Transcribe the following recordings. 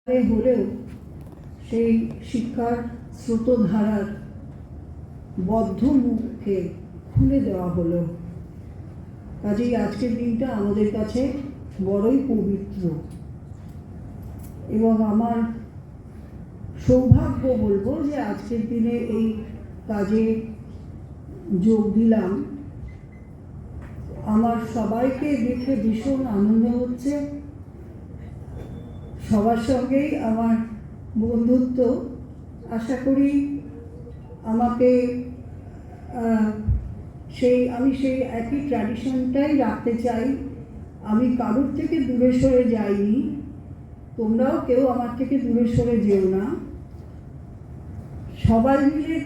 হলেও সেই শিক্ষার স্রোতধারার বদ্ধ মুখে খুলে দেওয়া হলো। কাজেই আজকের দিনটা আমাদের কাছে বড়ই পবিত্র এবং আমার সৌভাগ্য বলবো যে আজকের দিনে এই কাজে যোগ দিলাম। আমার সবাইকে দেখে ভীষণ আনন্দ হচ্ছে, সবার সঙ্গেই আমার বন্ধুত্ব। আশা করি আমাকে আমি সেই একই ট্র্যাডিশনটাই রাখতে চাই। আমি কারোর থেকে দূরে সরে যাইনি, তোমরাও কেউ আমার থেকে দূরে সরে যেও না। সবাই মিলে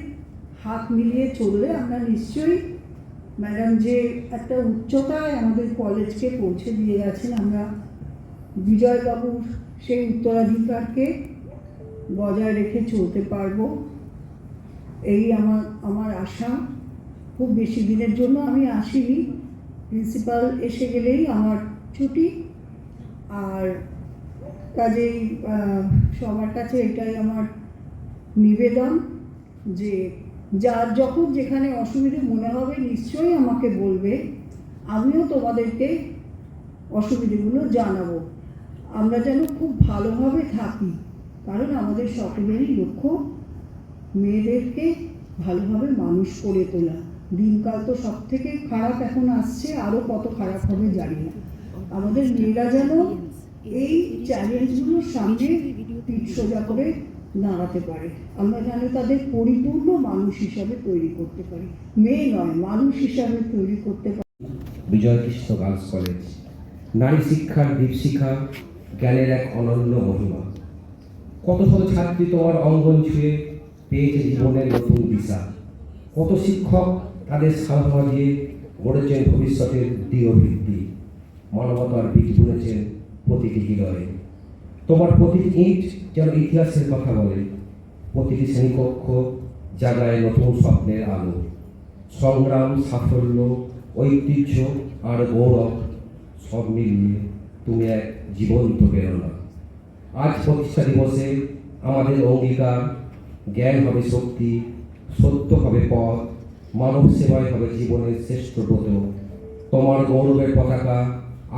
হাত মিলিয়ে চললে আমরা নিশ্চয়ই, ম্যাডাম যে একটা উচ্চতায় আমাদের কলেজকে পৌঁছে দিয়ে গেছেন, আমরা বিজয়বাবুর সেই উত্তরাধিকারকে বজায় রেখে চলতে পারবো, এই আমার আশা। খুব বেশি দিনের জন্য আমি আসিনি, প্রিন্সিপাল এসে গেলেই আমার ছুটি। আর কাজেই সবার কাছে এটাই আমার নিবেদন যে যার যখন যেখানে অসুবিধে মনে হবে নিশ্চয়ই আমাকে বলবে, আমিও তোমাদেরকে অসুবিধেগুলো জানাবো। আমরা যেন খুব ভালোভাবে থাকি, কারণ আমাদের সকলেরই লক্ষ্য মেয়েদেরকে ভালোভাবে মানুষ করে তোলা। দিনকাল তো সব থেকে খারাপ এখন আসছে, আরও কত খারাপ হবে জানি না। আমাদের মেয়েরা যেন এই চ্যালেঞ্জগুলোর সামনে পিঠ সোজা করে দাঁড়াতে পারে, আমরা যেন তাদের পরিপূর্ণ মানুষ হিসাবে তৈরি করতে পারি, মেয়ে নয় মানুষ হিসাবে তৈরি করতে পারি। বিজয়কৃষ্ণ গার্লস কলেজ নারী শিক্ষার দীপশিখা, জ্ঞানের এক অনন্য মহিমা। কত শত ছাত্রী তোমার অঙ্গন ছুঁয়ে পেয়েছে জীবনের নতুন দিশা। কত শিক্ষক তাদের সাধনা দিয়ে গড়েছেন ভবিষ্যতের দৃঢ় ভিত্তি। মানবতার বীজ বুনেছেন প্রতিটি হৃদয়ে। তোমার প্রতিটি ইট যেন ইতিহাসের কথা বলে, প্রতিটি শ্রেণীকক্ষ জাগায় নতুন স্বপ্নের আলো। সংগ্রাম, সাফল্য, ঐতিহ্য আর গৌরব সব মিলিয়ে তুমি এক জীবন্ত প্রেরণা। আজ প্রতিষ্ঠা দিবসে আমাদের অঙ্গীকার, জ্ঞান হবে শক্তি, সত্য হবে পথ, মানব সেবাই হবে জীবনের শ্রেষ্ঠ ব্রত। তোমার গৌরবের পতাকা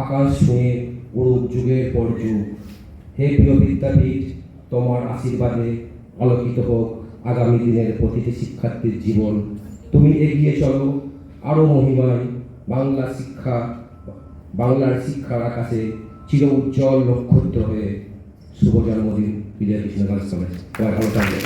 আকাশ ছুঁয়ে উড়ুক যুগের পর যুগ। হে প্রিয় বিদ্যাপীঠ, তোমার আশীর্বাদে আলোকিত হোক আগামী দিনের প্রতিটি শিক্ষার্থীর জীবন। তুমি এগিয়ে চলো আরও মহিমায়, বাংলার শিক্ষার আকাশে চির উজ্জ্বল নক্ষত্র হয়ে। শুভ জন্মদিন বিজয়কৃষ্ণ গার্লস কলেজ। ভালো থাকবে।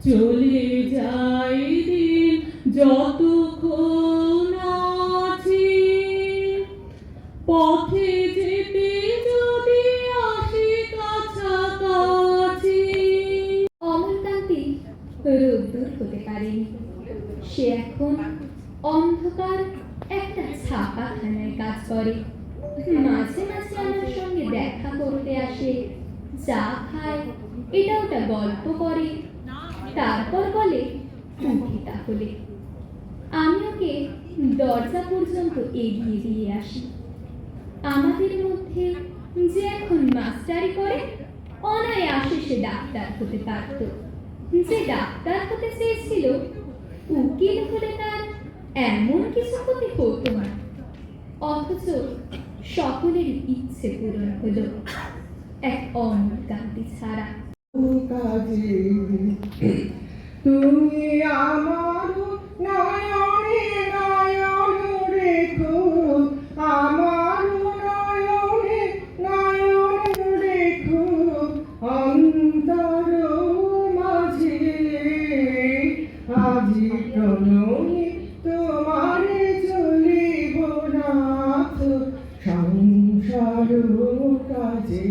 চলে যাই দিন যতক্ষণ আছি, পথে যেতে যদি আসি কাছাকাছি। অমলকান্তি রোদ্দুর হতে পারেনি, সে এখন অন্ধকার একটা ছাপাখানায় কাজ করে। মাঝে মাঝে আমার সঙ্গে দেখা করতে আসে, চা খায়, এটা ওটা গল্প করে, তারপর বলে উঠি তাহলে। আমি ওকে দরজা পর্যন্ত এগিয়ে দিয়ে আসি। আমাদের মধ্যে যে এখন মাস্টারি করে, অনায়াসে সে ডাক্তার হতে পারত। যে ডাক্তার হতে চেয়েছিল, উকিল হলে তার এমন কিছু ক্ষতি হতো না। অথচ সকলের ইচ্ছে পূরণ হলো, এক অমলকান্তি ছাড়া। তুমি আমার নয়নে নয়ন রেখো, আমার নয়নে নয়ন রেখো, অন্তর মাঝে আজি প্রণয়ে তোমারে চলিব নাথ সংসার কাজে।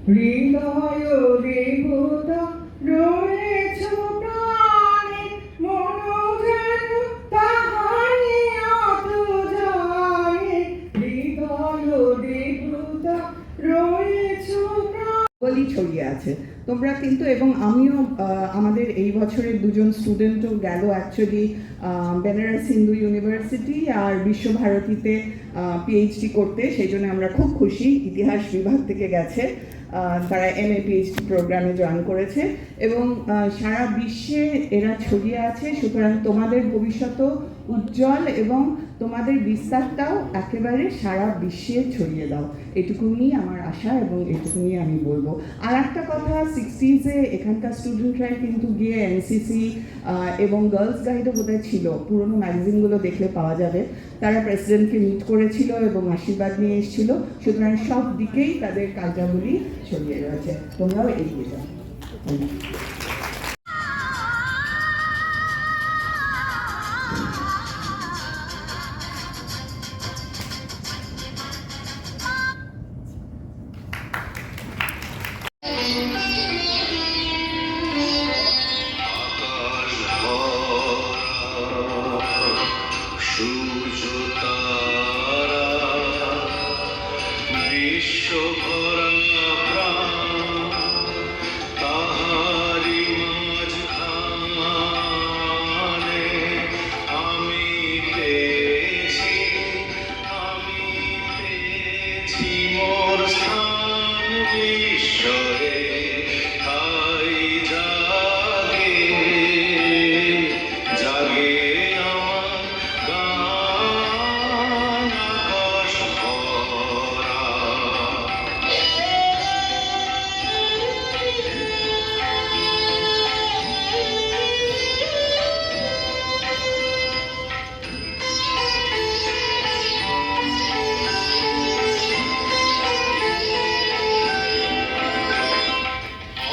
হৃদয় দেবতা রয়েছ তোমরা কিন্তু, এবং আমিও আমাদের এই বছরের দুজন স্টুডেন্টও গেল অ্যাকচুয়ালি বেনারস হিন্দু ইউনিভার্সিটি আর বিশ্বভারতীতে পিএইচডি করতে, সেই জন্য আমরা খুব খুশি। ইতিহাস বিভাগ থেকে গেছে, তারা MA PhD প্রোগ্রামে জয়েন করেছে এবং সারা বিশ্বে এরা ছড়িয়ে আছে। সুতরাং তোমাদের ভবিষ্যৎও উজ্জ্বল এবং তোমাদের বিস্তারটাও একেবারে সারা বিশ্বে ছড়িয়ে দাও, এটুকুনি আমার আশা এবং এটুকুনি আমি বলবো। আর একটা কথা, 60s এখানকার স্টুডেন্টরাই কিন্তু গিয়ে NCC এবং গার্লস গাইডও বোধহয় ছিল, পুরোনো ম্যাগাজিনগুলো দেখলে পাওয়া যাবে। তারা প্রেসিডেন্টকে মিট করেছিল এবং আশীর্বাদ নিয়ে এসেছিল। সুতরাং সব দিকেই তাদের কার্যাবলী ছড়িয়ে রয়েছে, তোমরাও এগিয়ে যাও। আকাশ ভরা সূর্য তারা, বিশ্ব ভরা প্রাণ, তাহারি মাঝখানে আমি পেয়েছি মোর স্থান বিশ্বরে। তাই জাগে জাগে আমার গান আকাশ ভরা।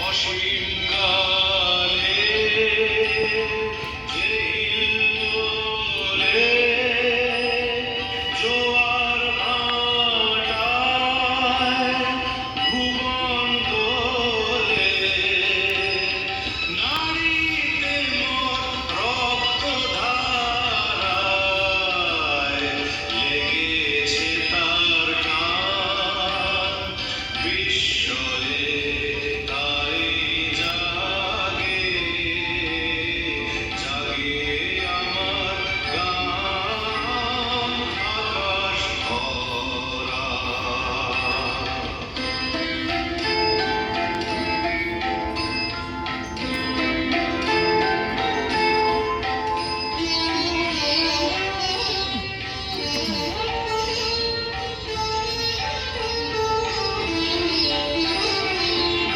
অসীম কালে যে হিল্লোলে জোয়ার ভাটায় ভুবন দোলে, নারীতে মোর রক্তধারায় লেগেছে তার টান বিশ্বরে। তাই জাগে জাগে আমার গান আকাশ ভরা।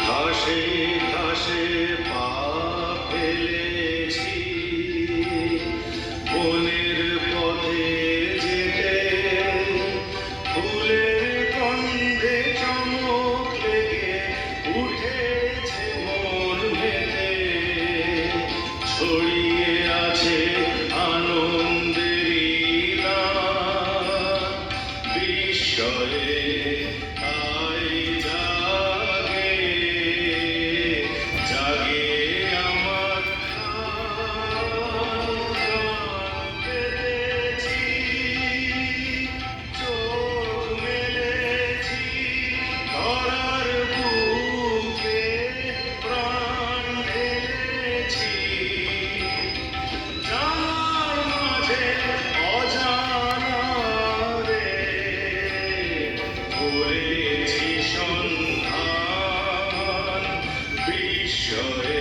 ঘাসে ঘাসে পা ফেলেছি বনের পথে যেতে, ফুলের গন্ধে চমক লেগে উঠেছে মন মেতে, ছড়িয়ে আছে আনন্দেরই গান বিশ্বরে। তাই জাগে জাগে আমার গান পেতেছি, চোখ মেলেছি ধরার বুকে, প্রাণ ঢেলেছি জানার মাঝে অজানা রে, করেছি সন্ধান বিশ্বরে।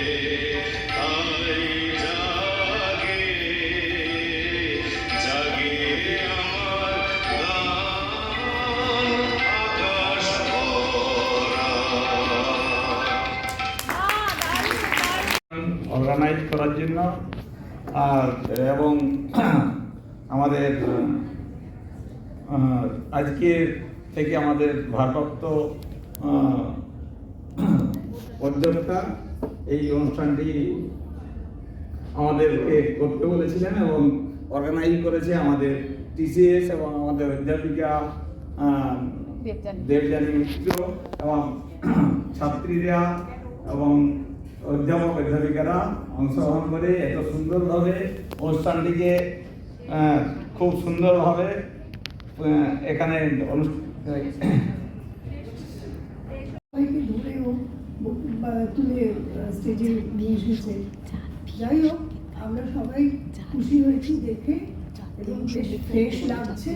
তাই জাগে জাগে আমার গান আকাশ ভরা। অর্গানাইজ করার জন্য আর এবং আমাদের আজকে থেকে আমাদের ভারপ্রাপ্ত অধ্যক্ষতা এই অনুষ্ঠানটি আমাদেরকে করতে বলেছিলেন এবং অর্গানাইজ করেছে আমাদের TCS এবং আমাদের অধ্যাপিকা দেবযানী মিত্র এবং ছাত্রীরা এবং অধ্যাপক অধ্যাপিকারা অংশগ্রহণ করে এত সুন্দরভাবে অনুষ্ঠানটিকে খুব সুন্দরভাবে এখানে সবাইকে ধরেও তুলে স্টেজে নিয়ে এসেছে। যাই হোক, আমরা সবাই খুশি হয়েছি দেখে এবং বেশ ফ্রেশ লাগছে।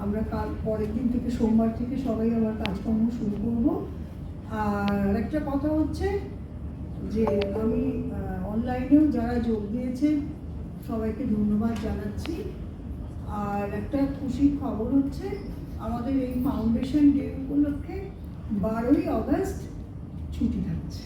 আমরা কাল পরের দিন থেকে সোমবার থেকে সবাই আবার কাজকর্ম শুরু করব। আর একটা কথা হচ্ছে যে আমি অনলাইনেও যারা যোগ দিয়েছে সবাইকে ধন্যবাদ জানাচ্ছি। আর একটা খুশির খবর হচ্ছে আমাদের এই ফাউন্ডেশন ডে উপলক্ষে 12ই অগস্ট ছুটি থাকছে।